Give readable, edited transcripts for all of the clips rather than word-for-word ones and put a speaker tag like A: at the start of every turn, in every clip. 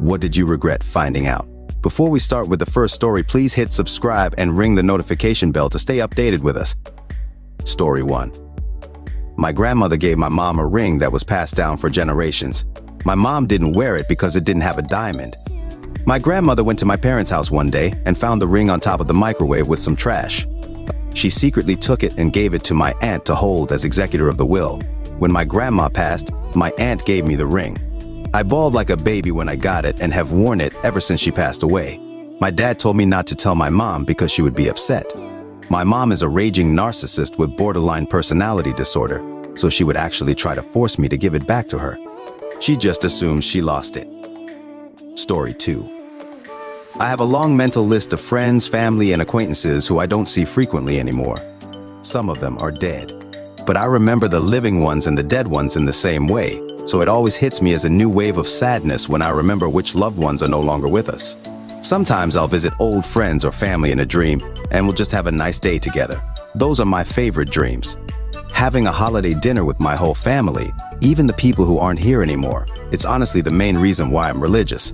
A: What did you regret finding out? Before we start with the first story, please hit subscribe and ring the notification bell to stay updated with us. Story 1. My grandmother gave my mom a ring that was passed down for generations. My mom didn't wear it because it didn't have a diamond. My grandmother went to my parents' house one day and found the ring on top of the microwave with some trash. She secretly took it and gave it to my aunt to hold as executor of the will. When my grandma passed, my aunt gave me the ring. I bawled like a baby when I got it and have worn it ever since she passed away. My dad told me not to tell my mom because she would be upset. My mom is a raging narcissist with borderline personality disorder, so she would actually try to force me to give it back to her. She just assumes she lost it. Story 2. I have a long mental list of friends, family, and acquaintances who I don't see frequently anymore. Some of them are dead. But I remember the living ones and the dead ones in the same way, so it always hits me as a new wave of sadness when I remember which loved ones are no longer with us. Sometimes I'll visit old friends or family in a dream, and we'll just have a nice day together. Those are my favorite dreams. Having a holiday dinner with my whole family, even the people who aren't here anymore, it's honestly the main reason why I'm religious.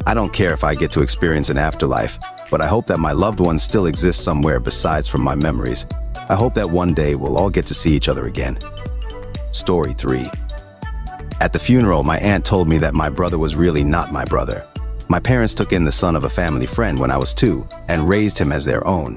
A: I don't care if I get to experience an afterlife, but I hope that my loved ones still exist somewhere besides from my memories. I hope that one day we'll all get to see each other again. Story 3. At the funeral, my aunt told me that my brother was really not my brother. My parents took in the son of a family friend when I was 2 and raised him as their own.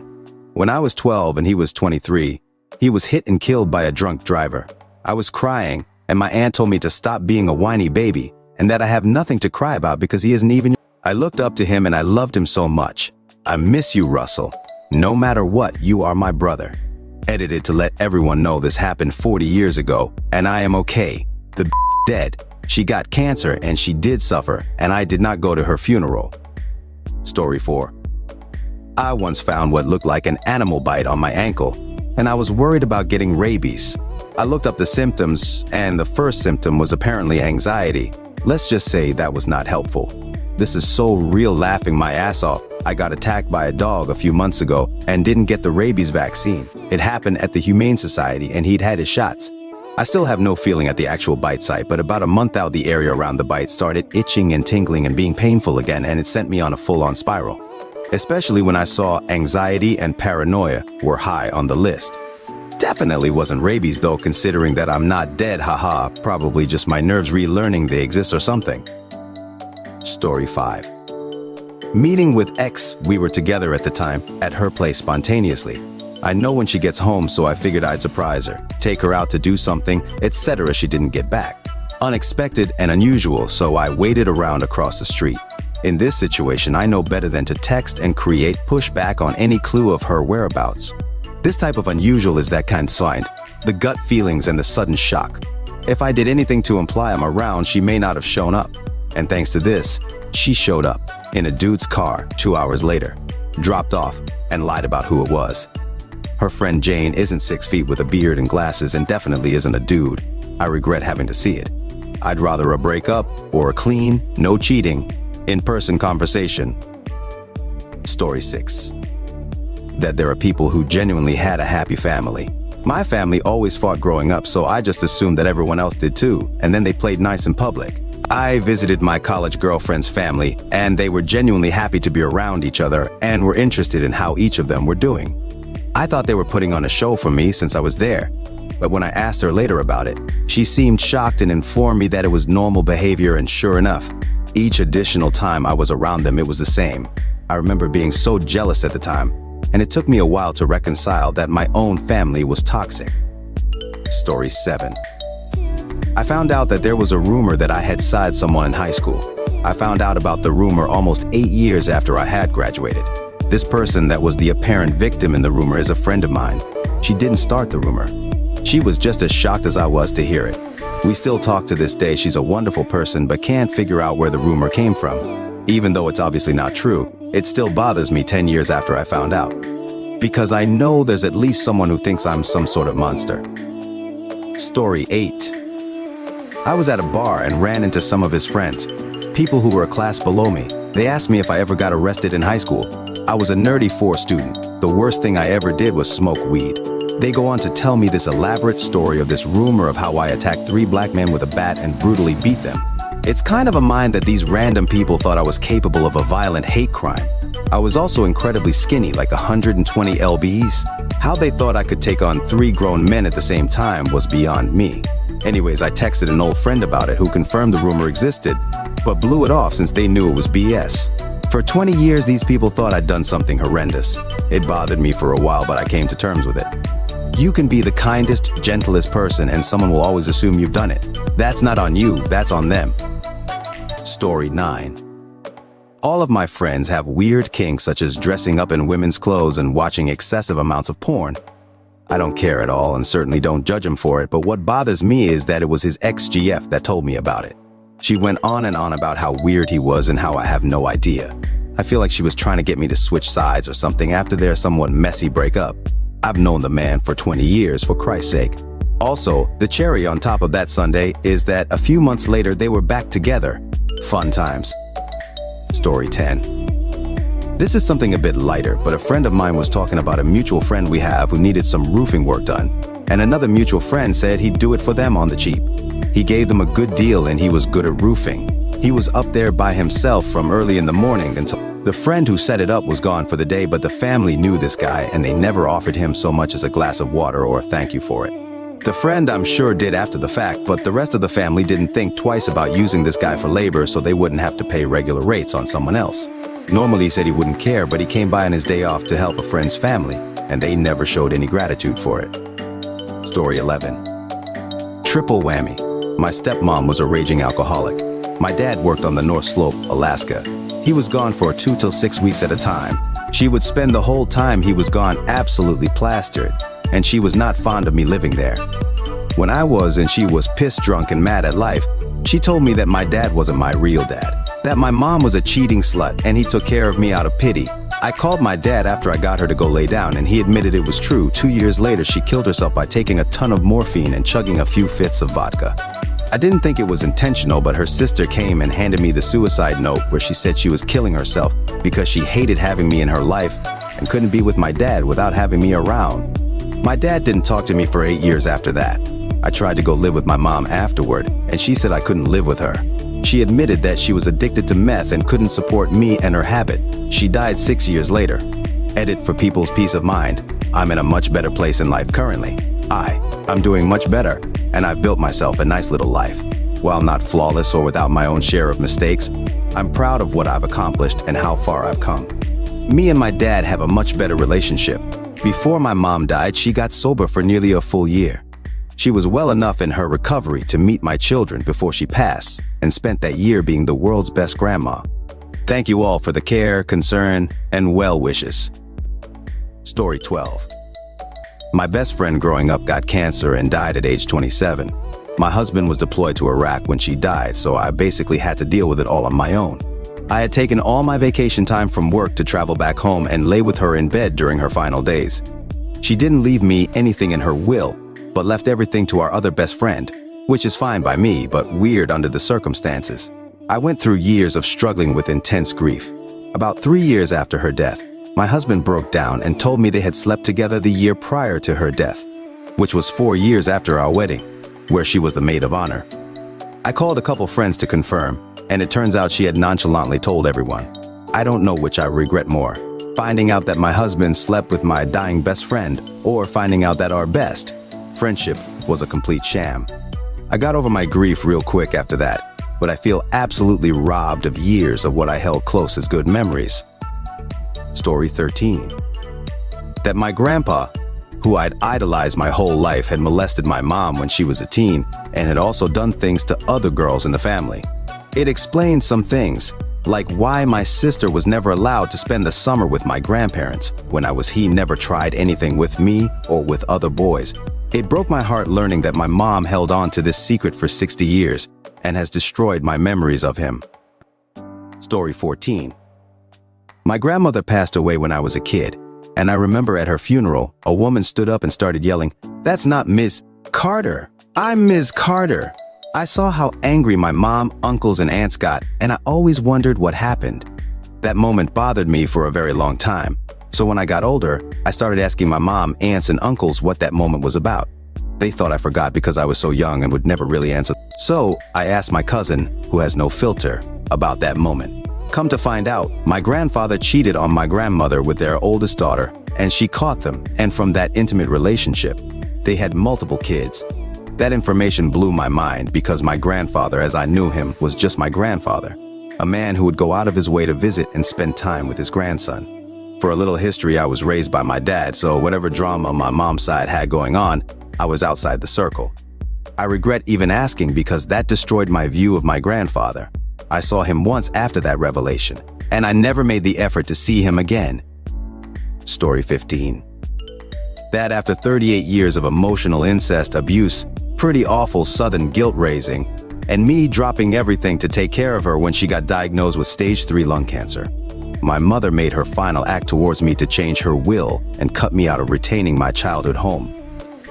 A: When I was 12 and he was 23, he was hit and killed by a drunk driver. I was crying, and my aunt told me to stop being a whiny baby and that I have nothing to cry about because he isn't even. I looked up to him and I loved him so much. I miss you, Russell. No matter what, you are my brother. Edited to let everyone know this happened 40 years ago, and I am okay. The dead. She got cancer and she did suffer, and I did not go to her funeral. Story 4. I once found what looked like an animal bite on my ankle, and I was worried about getting rabies. I looked up the symptoms, and the first symptom was apparently anxiety. Let's just say that was not helpful. This is so real, laughing my ass off. I got attacked by a dog a few months ago and didn't get the rabies vaccine. It happened at the Humane Society and he'd had his shots. I still have no feeling at the actual bite site, but about a month out, the area around the bite started itching and tingling and being painful again, and it sent me on a full-on spiral. Especially when I saw anxiety and paranoia were high on the list. Definitely wasn't rabies though, considering that I'm not dead, haha, probably just my nerves relearning they exist or something. Story 5. Meeting with ex, we were together at the time, at her place spontaneously. I know when she gets home, so I figured I'd surprise her, take her out to do something, etc. She didn't get back. Unexpected and unusual, so I waited around across the street. In this situation, I know better than to text and create pushback on any clue of her whereabouts. This type of unusual is that kind signed, the gut feelings and the sudden shock. If I did anything to imply I'm around, she may not have shown up. And thanks to this, she showed up in a dude's car 2 hours later, dropped off, and lied about who it was. Her friend Jane isn't 6 feet with a beard and glasses and definitely isn't a dude. I regret having to see it. I'd rather a breakup or a clean, no cheating, in-person conversation. Story 6. That there are people who genuinely had a happy family. My family always fought growing up, so I just assumed that everyone else did too, and then they played nice in public. I visited my college girlfriend's family, and they were genuinely happy to be around each other and were interested in how each of them were doing. I thought they were putting on a show for me since I was there, but when I asked her later about it, she seemed shocked and informed me that it was normal behavior, and sure enough, each additional time I was around them, it was the same. I remember being so jealous at the time, and it took me a while to reconcile that my own family was toxic. Story 7. I found out that there was a rumor that I had sided someone in high school. I found out about the rumor almost 8 years after I had graduated. This person that was the apparent victim in the rumor is a friend of mine. She didn't start the rumor. She was just as shocked as I was to hear it. We still talk to this day. She's a wonderful person, but can't figure out where the rumor came from. Even though it's obviously not true, it still bothers me 10 years after I found out. Because I know there's at least someone who thinks I'm some sort of monster. Story 8. I was at a bar and ran into some of his friends, people who were a class below me. They asked me if I ever got arrested in high school. I was a nerdy 4 student. The worst thing I ever did was smoke weed. They go on to tell me this elaborate story of this rumor of how I attacked 3 black men with a bat and brutally beat them. It's kind of a mind that these random people thought I was capable of a violent hate crime. I was also incredibly skinny, like 120 lbs. How they thought I could take on 3 grown men at the same time was beyond me. Anyways, I texted an old friend about it who confirmed the rumor existed, but blew it off since they knew it was BS. For 20 years, these people thought I'd done something horrendous. It bothered me for a while, but I came to terms with it. You can be the kindest, gentlest person and someone will always assume you've done it. That's not on you, that's on them. Story 9. All of my friends have weird kinks such as dressing up in women's clothes and watching excessive amounts of porn. I don't care at all and certainly don't judge him for it, but what bothers me is that it was his ex-GF that told me about it. She went on and on about how weird he was and how I have no idea. I feel like she was trying to get me to switch sides or something after their somewhat messy breakup. I've known the man for 20 years, for Christ's sake. Also, the cherry on top of that sundae is that a few months later they were back together. Fun times. Story 10. This is something a bit lighter, but a friend of mine was talking about a mutual friend we have who needed some roofing work done, and another mutual friend said he'd do it for them on the cheap. He gave them a good deal and he was good at roofing. He was up there by himself from early in the morning until the friend who set it up was gone for the day, but the family knew this guy and they never offered him so much as a glass of water or a thank you for it. The friend, I'm sure, did after the fact, but the rest of the family didn't think twice about using this guy for labor so they wouldn't have to pay regular rates on someone else. Normally he said he wouldn't care, but he came by on his day off to help a friend's family, and they never showed any gratitude for it. Story 11. Triple whammy. My stepmom was a raging alcoholic. My dad worked on the North Slope, Alaska. He was gone for 2 to 6 weeks at a time. She would spend the whole time he was gone absolutely plastered, and she was not fond of me living there. When I was and she was pissed drunk and mad at life, she told me that my dad wasn't my real dad, that my mom was a cheating slut and he took care of me out of pity. I called my dad after I got her to go lay down and he admitted it was true. 2 years later, she killed herself by taking a ton of morphine and chugging a few fifths of vodka. I didn't think it was intentional, but her sister came and handed me the suicide note where she said she was killing herself because she hated having me in her life and couldn't be with my dad without having me around. My dad didn't talk to me for 8 years after that. I tried to go live with my mom afterward, and she said I couldn't live with her. She admitted that she was addicted to meth and couldn't support me and her habit. She died 6 years later. Edit for people's peace of mind. I'm in a much better place in life currently. I'm doing much better, and I've built myself a nice little life. While not flawless or without my own share of mistakes, I'm proud of what I've accomplished and how far I've come. Me and my dad have a much better relationship. Before my mom died, she got sober for nearly a full year. She was well enough in her recovery to meet my children before she passed and spent that year being the world's best grandma. Thank you all for the care, concern, and well wishes. Story 12. My best friend growing up got cancer and died at age 27. My husband was deployed to Iraq when she died, so I basically had to deal with it all on my own. I had taken all my vacation time from work to travel back home and lay with her in bed during her final days. She didn't leave me anything in her will, but left everything to our other best friend, which is fine by me, but weird under the circumstances. I went through years of struggling with intense grief. About 3 years after her death, my husband broke down and told me they had slept together the year prior to her death, which was 4 years after our wedding, where she was the maid of honor. I called a couple friends to confirm, and it turns out she had nonchalantly told everyone. I don't know which I regret more, finding out that my husband slept with my dying best friend, or finding out that our best friendship was a complete sham. I got over my grief real quick after that, but I feel absolutely robbed of years of what I held close as good memories. Story 13. That my grandpa, who I'd idolized my whole life, had molested my mom when she was a teen and had also done things to other girls in the family. It explains some things, like why my sister was never allowed to spend the summer with my grandparents when he never tried anything with me or with other boys. It broke my heart learning that my mom held on to this secret for 60 years and has destroyed my memories of him. Story 14. My grandmother passed away when I was a kid, and I remember at her funeral, a woman stood up and started yelling, "That's not Ms. Carter. I'm Ms. Carter." I saw how angry my mom, uncles, and aunts got, and I always wondered what happened. That moment bothered me for a very long time. So when I got older, I started asking my mom, aunts, and uncles what that moment was about. They thought I forgot because I was so young and would never really answer. So I asked my cousin, who has no filter, about that moment. Come to find out, my grandfather cheated on my grandmother with their oldest daughter, and she caught them, and from that intimate relationship, they had multiple kids. That information blew my mind because my grandfather, as I knew him, was just my grandfather, a man who would go out of his way to visit and spend time with his grandson. For a little history, I was raised by my dad, so whatever drama my mom's side had going on, I was outside the circle. I regret even asking because that destroyed my view of my grandfather. I saw him once after that revelation, and I never made the effort to see him again. Story 15. That after 38 years of emotional incest, abuse, pretty awful southern guilt-raising, and me dropping everything to take care of her when she got diagnosed with stage 3 lung cancer, my mother made her final act towards me to change her will and cut me out of retaining my childhood home.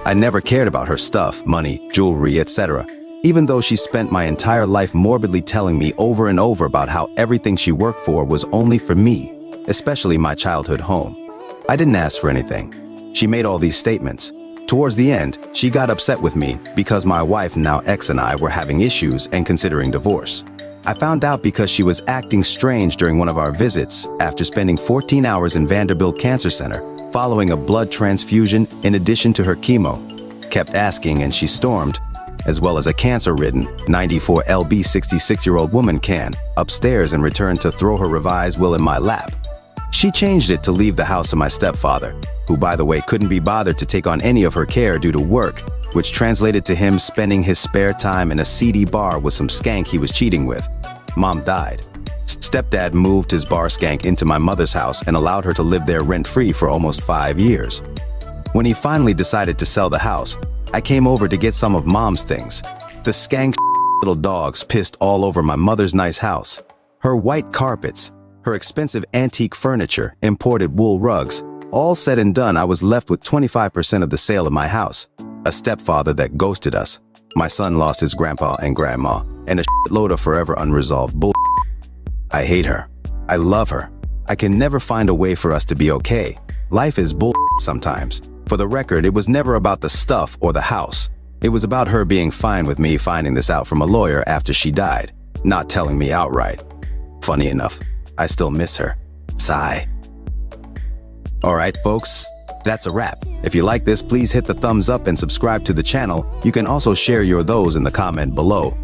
A: I never cared about her stuff, money, jewelry, etc., even though she spent my entire life morbidly telling me over and over about how everything she worked for was only for me, especially my childhood home. I didn't ask for anything. She made all these statements. Towards the end, she got upset with me because my wife, now ex, and I were having issues and considering divorce. I found out because she was acting strange during one of our visits after spending 14 hours in Vanderbilt Cancer Center following a blood transfusion in addition to her chemo. Kept asking and she stormed, as well as a cancer-ridden 94 lb 66-year-old woman can, upstairs and returned to throw her revised will in my lap. She changed it to leave the house to my stepfather, who by the way couldn't be bothered to take on any of her care due to work, which translated to him spending his spare time in a seedy bar with some skank he was cheating with. Mom died. Stepdad moved his bar skank into my mother's house and allowed her to live there rent-free for almost 5 years. When he finally decided to sell the house, I came over to get some of Mom's things. The skank little dogs pissed all over my mother's nice house. Her white carpets, her expensive antique furniture, imported wool rugs. All said and done, I was left with 25% of the sale of my house. A stepfather that ghosted us. My son lost his grandpa and grandma, and a shitload of forever unresolved bull. I hate her. I love her. I can never find a way for us to be okay. Life is bull sometimes. For the record, it was never about the stuff or the house. It was about her being fine with me finding this out from a lawyer after she died, not telling me outright. Funny enough, I still miss her. Sigh. Alright folks, that's a wrap. If you like this, please hit the thumbs up and subscribe to the channel. You can also share your those in the comment below.